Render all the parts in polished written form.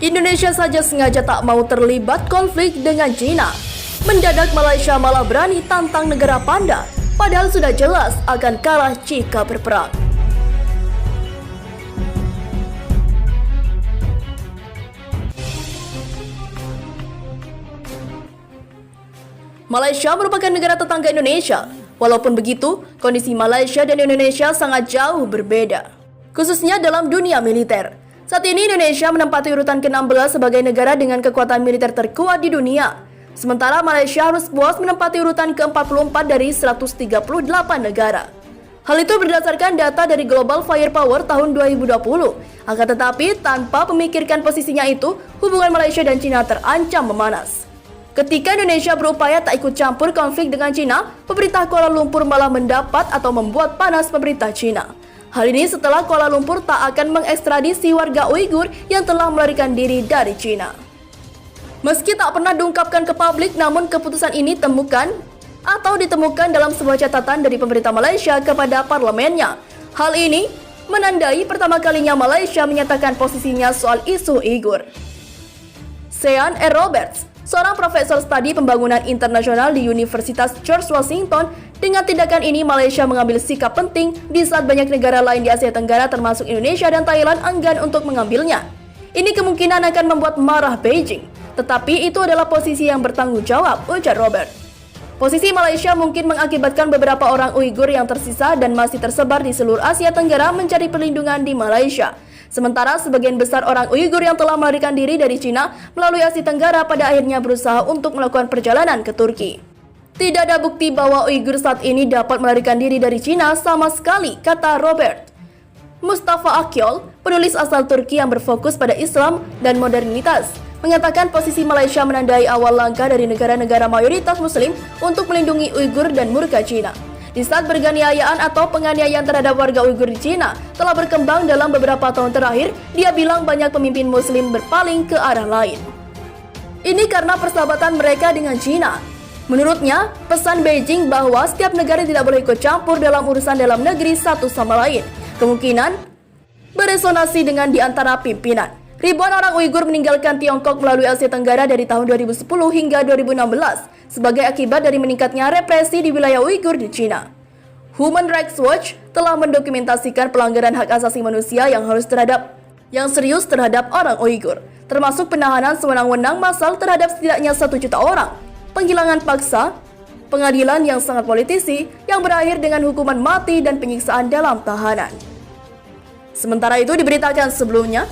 Indonesia saja sengaja tak mau terlibat konflik dengan Cina. Mendadak Malaysia malah berani tantang negara panda, padahal sudah jelas akan kalah jika berperang. Malaysia merupakan negara tetangga Indonesia. Walaupun begitu, kondisi Malaysia dan Indonesia sangat jauh berbeda, khususnya dalam dunia militer. Saat ini Indonesia menempati urutan ke-16 sebagai negara dengan kekuatan militer terkuat di dunia. Sementara Malaysia harus puas menempati urutan ke-44 dari 138 negara. Hal itu berdasarkan data dari Global Firepower tahun 2020. Akan tetapi, tanpa memikirkan posisinya itu, hubungan Malaysia dan Cina terancam memanas. Ketika Indonesia berupaya tak ikut campur konflik dengan Cina, pemerintah Kuala Lumpur malah mendapat atau membuat panas pemerintah Cina. Hal ini setelah Kuala Lumpur tak akan mengekstradisi warga Uighur yang telah melarikan diri dari Cina. Meski tak pernah diungkapkan ke publik, namun keputusan ini ditemukan dalam sebuah catatan dari pemerintah Malaysia kepada parlemennya. Hal ini menandai pertama kalinya Malaysia menyatakan posisinya soal isu Uighur. Sean R. Roberts, seorang profesor studi pembangunan internasional di Universitas George Washington, dengan tindakan ini Malaysia mengambil sikap penting di saat banyak negara lain di Asia Tenggara termasuk Indonesia dan Thailand enggan untuk mengambilnya. Ini kemungkinan akan membuat marah Beijing, tetapi itu adalah posisi yang bertanggung jawab, ujar Robert. Posisi Malaysia mungkin mengakibatkan beberapa orang Uighur yang tersisa dan masih tersebar di seluruh Asia Tenggara mencari perlindungan di Malaysia. Sementara sebagian besar orang Uighur yang telah melarikan diri dari Cina melalui Asia Tenggara pada akhirnya berusaha untuk melakukan perjalanan ke Turki. Tidak ada bukti bahwa Uighur saat ini dapat melarikan diri dari Cina sama sekali, kata Robert. Mustafa Akyol, penulis asal Turki yang berfokus pada Islam dan modernitas, mengatakan posisi Malaysia menandai awal langkah dari negara-negara mayoritas Muslim untuk melindungi Uighur dan murka Cina. Di saat penganiayaan atau penganiayaan terhadap warga Uighur di Cina telah berkembang dalam beberapa tahun terakhir, dia bilang banyak pemimpin Muslim berpaling ke arah lain. Ini karena persahabatan mereka dengan Cina. Menurutnya, pesan Beijing bahwa setiap negara tidak boleh ikut campur dalam urusan dalam negeri satu sama lain kemungkinan beresonansi dengan di antara pimpinan. Ribuan orang Uighur meninggalkan Tiongkok melalui Asia Tenggara dari tahun 2010 hingga 2016 sebagai akibat dari meningkatnya represi di wilayah Uighur di Cina. Human Rights Watch telah mendokumentasikan pelanggaran hak asasi manusia yang serius terhadap orang Uighur, termasuk penahanan sewenang-wenang massal terhadap setidaknya 1 juta orang, penghilangan paksa, pengadilan yang sangat politisi yang berakhir dengan hukuman mati dan penyiksaan dalam tahanan. Sementara itu diberitakan sebelumnya,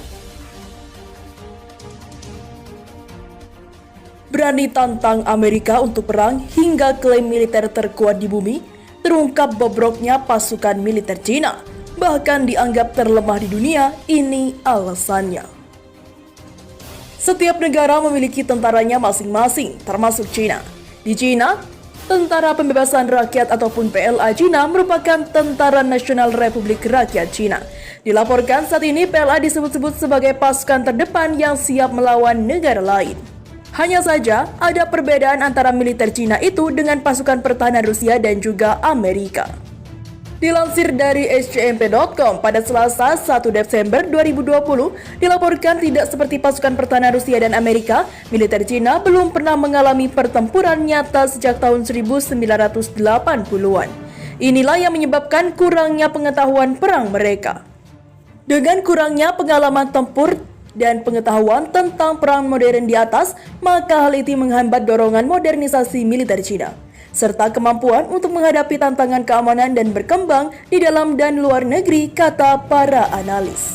berani tantang Amerika untuk perang hingga klaim militer terkuat di bumi, terungkap bobroknya pasukan militer Cina, bahkan dianggap terlemah di dunia, ini alasannya. Setiap negara memiliki tentaranya masing-masing, termasuk Cina. Di Cina, Tentara Pembebasan Rakyat ataupun PLA Cina merupakan Tentara Nasional Republik Rakyat Cina. Dilaporkan saat ini PLA disebut-sebut sebagai pasukan terdepan yang siap melawan negara lain. Hanya saja, ada perbedaan antara militer Cina itu dengan pasukan pertahanan Rusia dan juga Amerika. Dilansir dari scmp.com pada Selasa 1 Desember 2020, dilaporkan tidak seperti pasukan pertahanan Rusia dan Amerika, militer Cina belum pernah mengalami pertempuran nyata sejak tahun 1980-an. Inilah yang menyebabkan kurangnya pengetahuan perang mereka. Dengan kurangnya pengalaman tempur dan pengetahuan tentang perang modern di atas, maka hal itu menghambat dorongan modernisasi militer Cina, serta kemampuan untuk menghadapi tantangan keamanan dan berkembang di dalam dan luar negeri, kata para analis.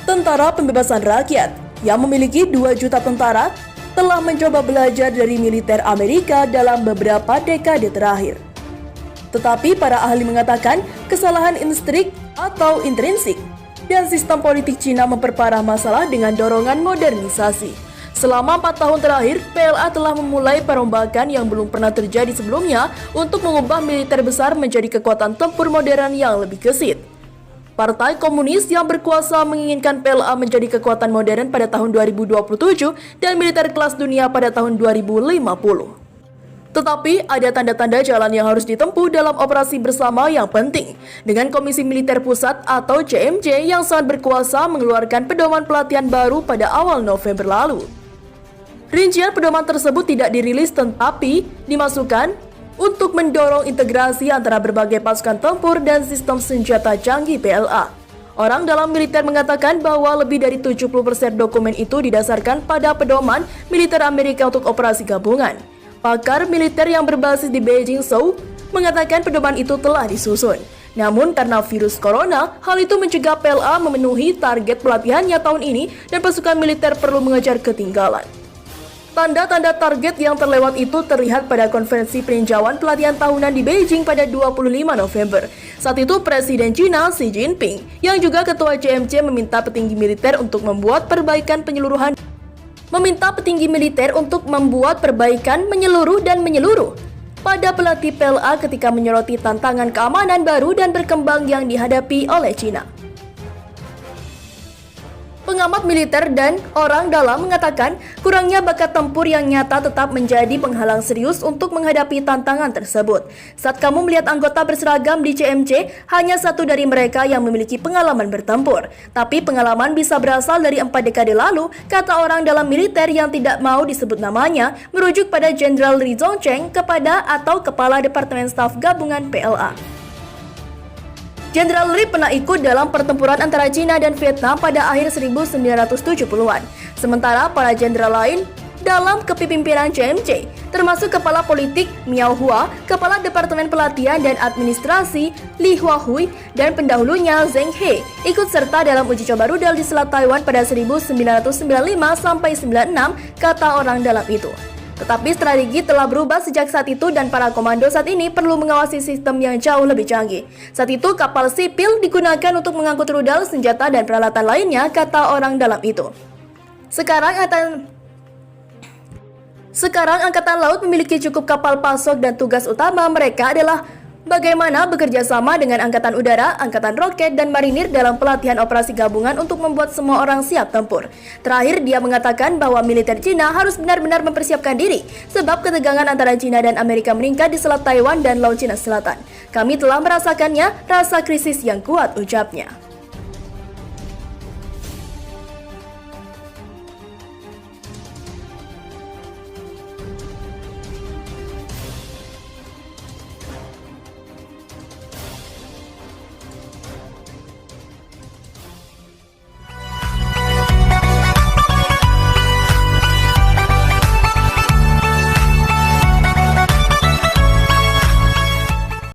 Tentara Pembebasan Rakyat yang memiliki 2 juta tentara telah mencoba belajar dari militer Amerika dalam beberapa dekade terakhir. Tetapi para ahli mengatakan kesalahan instrik atau intrinsik dan sistem politik Cina memperparah masalah dengan dorongan modernisasi. Selama 4 tahun terakhir, PLA telah memulai perombakan yang belum pernah terjadi sebelumnya untuk mengubah militer besar menjadi kekuatan tempur modern yang lebih gesit. Partai Komunis yang berkuasa menginginkan PLA menjadi kekuatan modern pada tahun 2027 dan militer kelas dunia pada tahun 2050. Tetapi ada tanda-tanda jalan yang harus ditempuh dalam operasi bersama yang penting, dengan Komisi Militer Pusat atau CMC yang sangat berkuasa mengeluarkan pedoman pelatihan baru pada awal November lalu. Rincian pedoman tersebut tidak dirilis tetapi dimasukkan untuk mendorong integrasi antara berbagai pasukan tempur dan sistem senjata canggih PLA. Orang dalam militer mengatakan bahwa lebih dari 70% dokumen itu didasarkan pada pedoman militer Amerika untuk operasi gabungan. Pakar militer yang berbasis di Beijing Zhou mengatakan pedoman itu telah disusun. Namun karena virus corona, hal itu mencegah PLA memenuhi target pelatihannya tahun ini dan pasukan militer perlu mengejar ketinggalan. Tanda-tanda target yang terlewat itu terlihat pada konferensi peninjauan pelatihan tahunan di Beijing pada 25 November. Saat itu Presiden China Xi Jinping yang juga Ketua CMC meminta petinggi militer untuk membuat perbaikan menyeluruh dan menyeluruh pada pelatih PLA ketika menyoroti tantangan keamanan baru dan berkembang yang dihadapi oleh China. Pengamat militer dan orang dalam mengatakan kurangnya bakat tempur yang nyata tetap menjadi penghalang serius untuk menghadapi tantangan tersebut. Saat kamu melihat anggota berseragam di CMC, hanya satu dari mereka yang memiliki pengalaman bertempur. Tapi pengalaman bisa berasal dari 4 dekade lalu, kata orang dalam militer yang tidak mau disebut namanya, merujuk pada Jenderal Ri Zongcheng Kepala Departemen Staf Gabungan PLA. Jenderal Ri pernah ikut dalam pertempuran antara China dan Vietnam pada akhir 1970-an. Sementara para jenderal lain dalam kepemimpinan CMC, termasuk Kepala Politik Miao Hua, Kepala Departemen Pelatihan dan Administrasi Li Huahui, dan pendahulunya Zheng He, ikut serta dalam uji coba rudal di Selat Taiwan pada 1995-96, kata orang dalam itu. Tetapi strategi telah berubah sejak saat itu dan para komando saat ini perlu mengawasi sistem yang jauh lebih canggih. Saat itu kapal sipil digunakan untuk mengangkut rudal, senjata, dan peralatan lainnya, kata orang dalam itu. Sekarang Angkatan Laut memiliki cukup kapal pasok dan tugas utama mereka adalah bagaimana bekerja sama dengan Angkatan Udara, Angkatan Roket, dan Marinir dalam pelatihan operasi gabungan untuk membuat semua orang siap tempur. Terakhir, dia mengatakan bahwa militer Cina harus benar-benar mempersiapkan diri, sebab ketegangan antara Cina dan Amerika meningkat di Selat Taiwan dan Laut Cina Selatan. Kami telah merasakannya, rasa krisis yang kuat, ucapnya.